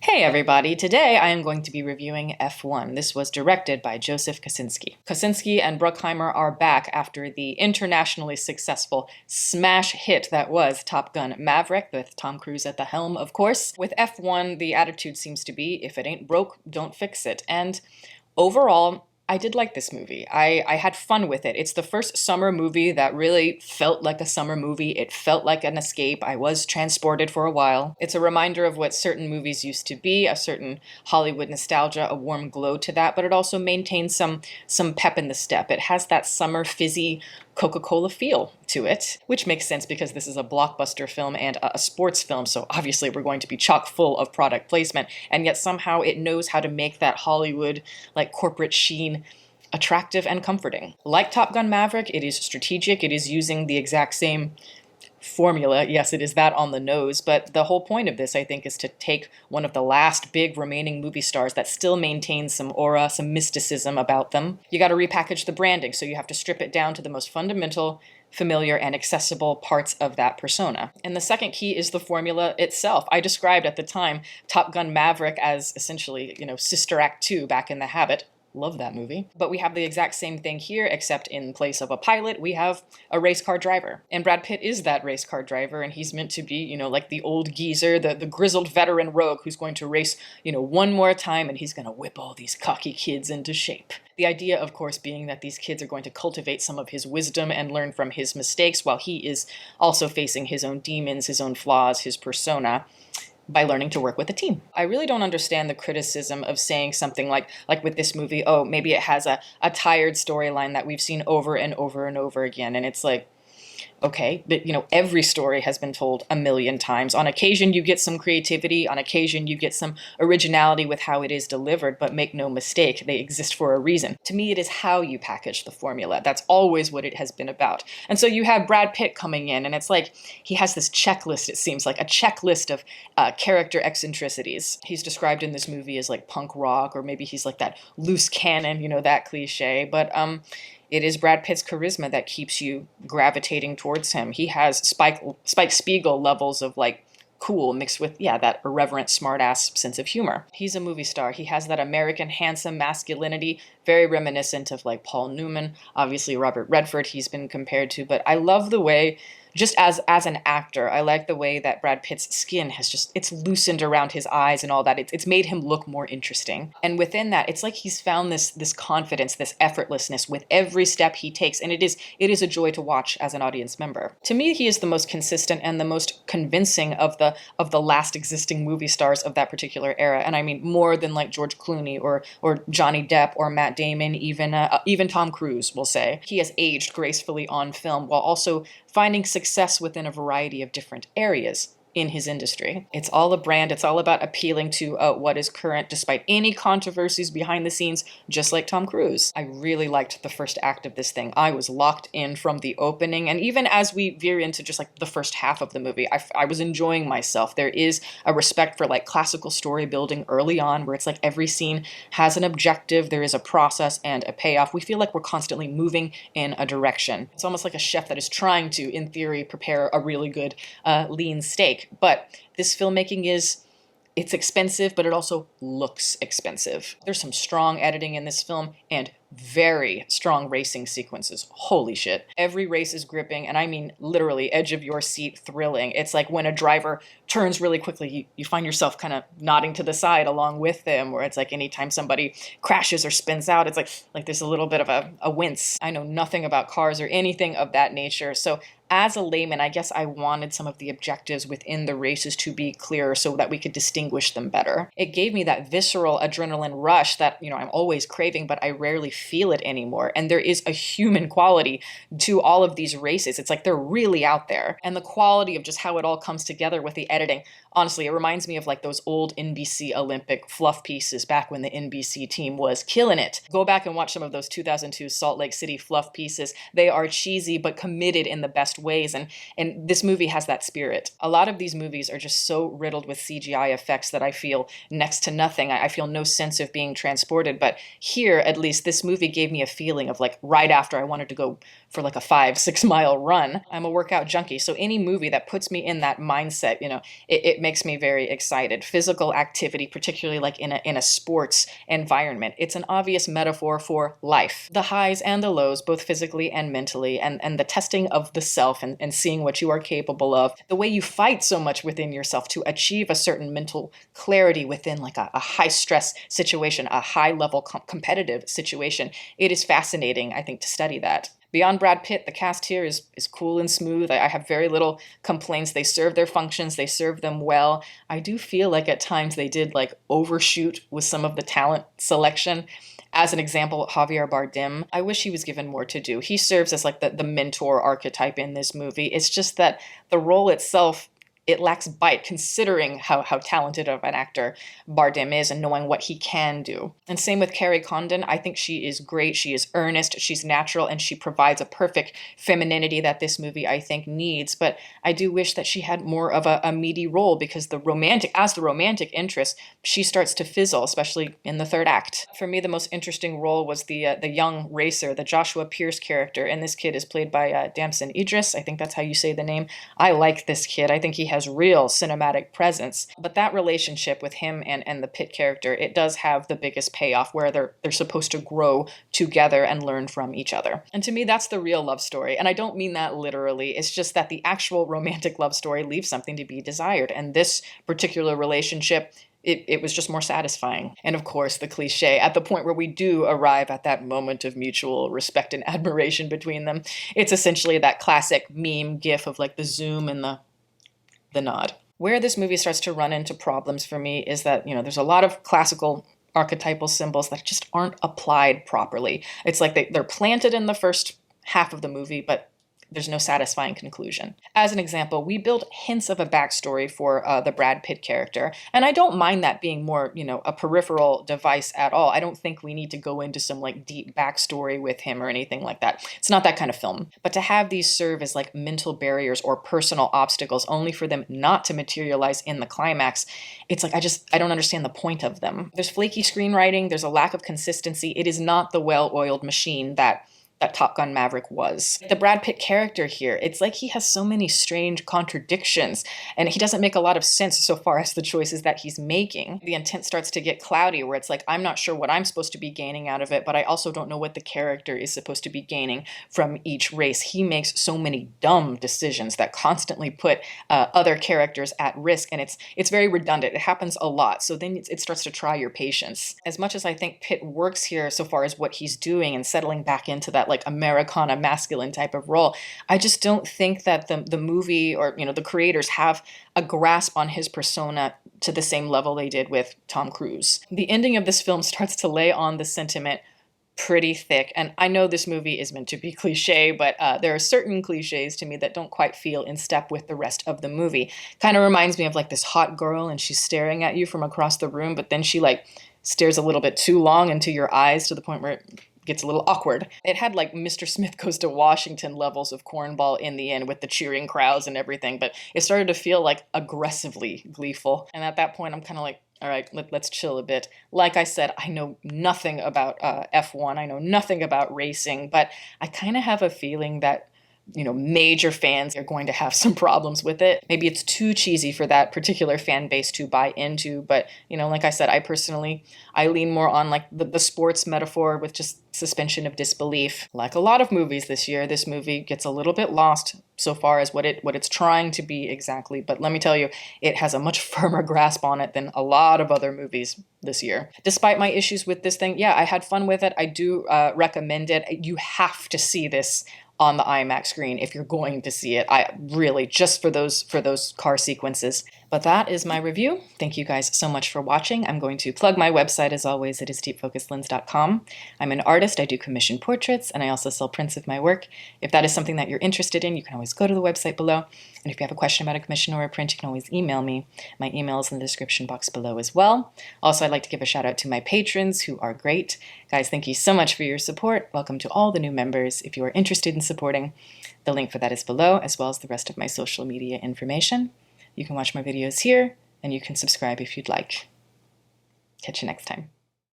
Hey everybody, today I am going to be reviewing F1. This was directed by Joseph Kosinski. Kosinski and Bruckheimer are back after the internationally successful smash hit that was Top Gun Maverick, with Tom Cruise at the helm, of course. With F1, the attitude seems to be, if it ain't broke, don't fix it. And overall, I did like this movie. I had fun with it. It's the first summer movie that really felt like a summer movie. It felt like an escape. I was transported for a while. It's a reminder of what certain movies used to be, a certain Hollywood nostalgia, a warm glow to that, but it also maintains some pep in the step. It has that summer fizzy Coca-Cola feel to it, which makes sense because this is a blockbuster film and a sports film, so obviously we're going to be chock full of product placement, and yet somehow it knows how to make that Hollywood, like, corporate sheen attractive and comforting. Like Top Gun Maverick, it is strategic, it is using the exact same formula. Yes, it is that on the nose, but the whole point of this, I think, is to take one of the last big remaining movie stars that still maintains some aura, some mysticism about them. You got to repackage the branding, so you have to strip it down to the most fundamental, familiar, and accessible parts of that persona. And the second key is the formula itself. I described at the time Top Gun Maverick as essentially, Sister Act 2 back in the habit. Love that movie. But we have the exact same thing here, except in place of a pilot, we have a race car driver. And Brad Pitt is that race car driver, and he's meant to be, like the old geezer, the grizzled veteran rogue who's going to race, one more time, and he's going to whip all these cocky kids into shape. The idea, of course, being that these kids are going to cultivate some of his wisdom and learn from his mistakes, while he is also facing his own demons, his own flaws, his persona, by learning to work with a team. I really don't understand the criticism of saying something like with this movie, oh, maybe it has a tired storyline that we've seen over and over and over again. And it's like, okay, but every story has been told a million times. On occasion, you get some creativity. On occasion, you get some originality with how it is delivered, but make no mistake, they exist for a reason. To me, it is how you package the formula. That's always what it has been about. And so you have Brad Pitt coming in, and it's like he has this checklist, it seems like, a checklist of character eccentricities. He's described in this movie as like punk rock, or maybe he's like that loose cannon, that cliche. But it is Brad Pitt's charisma that keeps you gravitating towards him. He has Spike Spiegel levels of like cool mixed with, that irreverent, smart-ass sense of humor. He's a movie star. He has that American handsome masculinity, very reminiscent of like Paul Newman, obviously Robert Redford he's been compared to, but I love the way, just as an actor, I like the way that Brad Pitt's skin has it's loosened around his eyes and all that. It's made him look more interesting. And within that, it's like he's found this confidence, this effortlessness with every step he takes. And it is a joy to watch as an audience member. To me, he is the most consistent and the most convincing of the last existing movie stars of that particular era. And I mean more than like George Clooney or Johnny Depp or Matt Damon, even Tom Cruise, we'll say. He has aged gracefully on film while also finding success within a variety of different areas in his industry. It's all a brand. It's all about appealing to what is current, despite any controversies behind the scenes, just like Tom Cruise. I really liked the first act of this thing. I was locked in from the opening, and even as we veer into just like the first half of the movie, I was enjoying myself. There is a respect for like classical story building early on, where it's like every scene has an objective, there is a process and a payoff. We feel like we're constantly moving in a direction. It's almost like a chef that is trying to, in theory, prepare a really good lean steak. But this filmmaking it's expensive, but it also looks expensive. There's some strong editing in this film and very strong racing sequences. Holy shit. Every race is gripping, and I mean literally edge of your seat thrilling. It's like when a driver turns really quickly, you find yourself kind of nodding to the side along with them, where it's like anytime somebody crashes or spins out, it's like there's a little bit of a wince. I know nothing about cars or anything of that nature, so as a layman, I guess I wanted some of the objectives within the races to be clearer so that we could distinguish them better. It gave me that visceral adrenaline rush that, I'm always craving, but I rarely feel it anymore. And there is a human quality to all of these races. It's like they're really out there. And the quality of just how it all comes together with the editing, honestly, it reminds me of like those old NBC Olympic fluff pieces back when the NBC team was killing it. Go back and watch some of those 2002 Salt Lake City fluff pieces. They are cheesy but committed in the best ways, and this movie has that spirit. A lot of these movies are just so riddled with CGI effects that I feel next to nothing. I feel no sense of being transported, but here, at least, this movie movie gave me a feeling of like right after I wanted to go for like a 5-6 mile run. I'm a workout junkie. So any movie that puts me in that mindset, it makes me very excited. Physical activity, particularly like in a sports environment, it's an obvious metaphor for life. The highs and the lows, both physically and mentally, and the testing of the self and seeing what you are capable of. The way you fight so much within yourself to achieve a certain mental clarity within like a high stress situation, a high level competitive situation. It is fascinating, I think, to study that. Beyond Brad Pitt, the cast here is cool and smooth. I have very little complaints. They serve their functions. They serve them well. I do feel like at times they did like overshoot with some of the talent selection. As an example, Javier Bardem, I wish he was given more to do. He serves as like the mentor archetype in this movie. It's just that the role itself, it lacks bite considering how talented of an actor Bardem is and knowing what he can do. And same with Carrie Condon. I think she is great. She is earnest, she's natural, and she provides a perfect femininity that this movie, I think, needs. But I do wish that she had more of a meaty role, because the romantic interest, she starts to fizzle, especially in the third act. For me, the most interesting role was the young racer, the Joshua Pierce character, and this kid is played by Damson Idris. I think that's how you say the name. I like this kid. I think he has real cinematic presence. But that relationship with him and the Pitt character, it does have the biggest payoff, where they're supposed to grow together and learn from each other. And to me, that's the real love story. And I don't mean that literally. It's just that the actual romantic love story leaves something to be desired. And this particular relationship, it was just more satisfying. And of course, the cliche, at the point where we do arrive at that moment of mutual respect and admiration between them, it's essentially that classic meme gif of like the zoom and the nod. Where this movie starts to run into problems for me is that, there's a lot of classical archetypal symbols that just aren't applied properly. It's like they're planted in the first half of the movie, but there's no satisfying conclusion. As an example, we build hints of a backstory for the Brad Pitt character, and I don't mind that being more, a peripheral device at all. I don't think we need to go into some like deep backstory with him or anything like that. It's not that kind of film. But to have these serve as like mental barriers or personal obstacles only for them not to materialize in the climax, it's like I don't understand the point of them. There's flaky screenwriting, there's a lack of consistency. It is not the well-oiled machine that Top Gun Maverick was. The Brad Pitt character here, it's like he has so many strange contradictions, and he doesn't make a lot of sense so far as the choices that he's making. The intent starts to get cloudy, where it's like, I'm not sure what I'm supposed to be gaining out of it, but I also don't know what the character is supposed to be gaining from each race. He makes so many dumb decisions that constantly put other characters at risk, and it's very redundant. It happens a lot, so then it starts to try your patience. As much as I think Pitt works here so far as what he's doing and settling back into that like Americana masculine type of role, I just don't think that the movie or the creators have a grasp on his persona to the same level they did with Tom Cruise. The ending of this film starts to lay on the sentiment pretty thick, and I know this movie is meant to be cliche, but there are certain cliches to me that don't quite feel in step with the rest of the movie. Kind of reminds me of like this hot girl and she's staring at you from across the room, but then she like stares a little bit too long into your eyes to the point where it gets a little awkward. It had like Mr. Smith Goes to Washington levels of cornball in the end with the cheering crowds and everything, but it started to feel like aggressively gleeful. And at that point, I'm kind of like, all right, let's chill a bit. Like I said, I know nothing about F1. I know nothing about racing, but I kind of have a feeling that major fans are going to have some problems with it. Maybe it's too cheesy for that particular fan base to buy into, but like I said, I lean more on like the sports metaphor with just suspension of disbelief. Like a lot of movies this year, this movie gets a little bit lost so far as what it's trying to be exactly, but let me tell you, it has a much firmer grasp on it than a lot of other movies this year. Despite my issues with this thing, yeah, I had fun with it. I do recommend it. You have to see this on the IMAX screen if you're going to see it. I really, just for those car sequences. But that is my review. Thank you guys so much for watching. I'm going to plug my website as always. It is deepfocuslens.com. I'm an artist. I do commission portraits, and I also sell prints of my work. If that is something that you're interested in, you can always go to the website below. And if you have a question about a commission or a print, you can always email me. My email is in the description box below as well. Also, I'd like to give a shout out to my patrons who are great. Guys, thank you so much for your support. Welcome to all the new members. If you are interested in supporting, the link for that is below, as well as the rest of my social media information. You can watch my videos here, and you can subscribe if you'd like. Catch you next time.